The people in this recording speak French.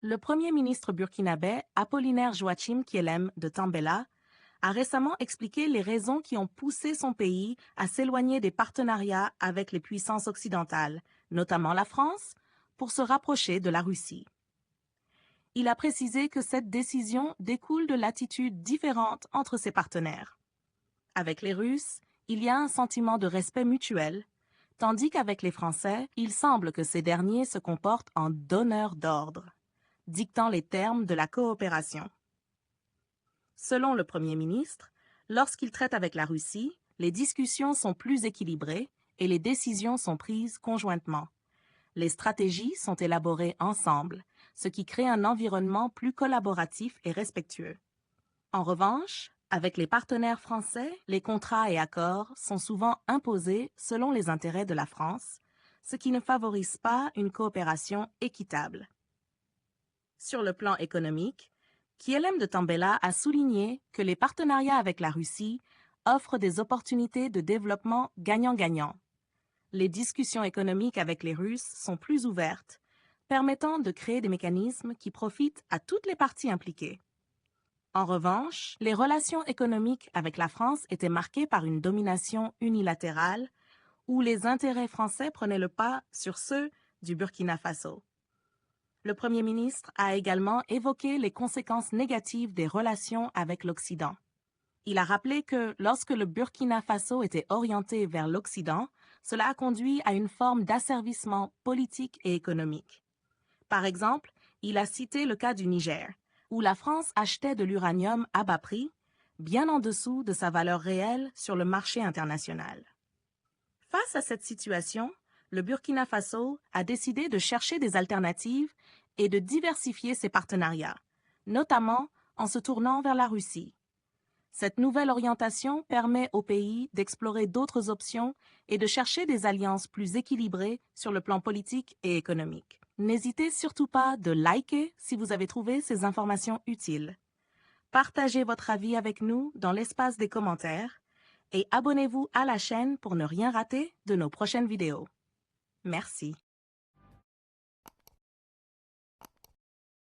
Le premier ministre burkinabé, Apollinaire Joachim Kielem de Tambela, a récemment expliqué les raisons qui ont poussé son pays à s'éloigner des partenariats avec les puissances occidentales, notamment la France, pour se rapprocher de la Russie. Il a précisé que cette décision découle de l'attitude différente entre ses partenaires. Avec les Russes, il y a un sentiment de respect mutuel, tandis qu'avec les Français, il semble que ces derniers se comportent en donneurs d'ordre, dictant les termes de la coopération. Selon le Premier ministre, lorsqu'il traite avec la Russie, les discussions sont plus équilibrées et les décisions sont prises conjointement. Les stratégies sont élaborées ensemble, ce qui crée un environnement plus collaboratif et respectueux. En revanche, avec les partenaires français, les contrats et accords sont souvent imposés selon les intérêts de la France, ce qui ne favorise pas une coopération équitable. Sur le plan économique, Kielem de Tambela a souligné que les partenariats avec la Russie offrent des opportunités de développement gagnant-gagnant. Les discussions économiques avec les Russes sont plus ouvertes, permettant de créer des mécanismes qui profitent à toutes les parties impliquées. En revanche, les relations économiques avec la France étaient marquées par une domination unilatérale où les intérêts français prenaient le pas sur ceux du Burkina Faso. Le Premier ministre a également évoqué les conséquences négatives des relations avec l'Occident. Il a rappelé que lorsque le Burkina Faso était orienté vers l'Occident, cela a conduit à une forme d'asservissement politique et économique. Par exemple, il a cité le cas du Niger, où la France achetait de l'uranium à bas prix, bien en dessous de sa valeur réelle sur le marché international. Face à cette situation, le Burkina Faso a décidé de chercher des alternatives et de diversifier ses partenariats, notamment en se tournant vers la Russie. Cette nouvelle orientation permet au pays d'explorer d'autres options et de chercher des alliances plus équilibrées sur le plan politique et économique. N'hésitez surtout pas de liker si vous avez trouvé ces informations utiles. Partagez votre avis avec nous dans l'espace des commentaires et abonnez-vous à la chaîne pour ne rien rater de nos prochaines vidéos. Merci.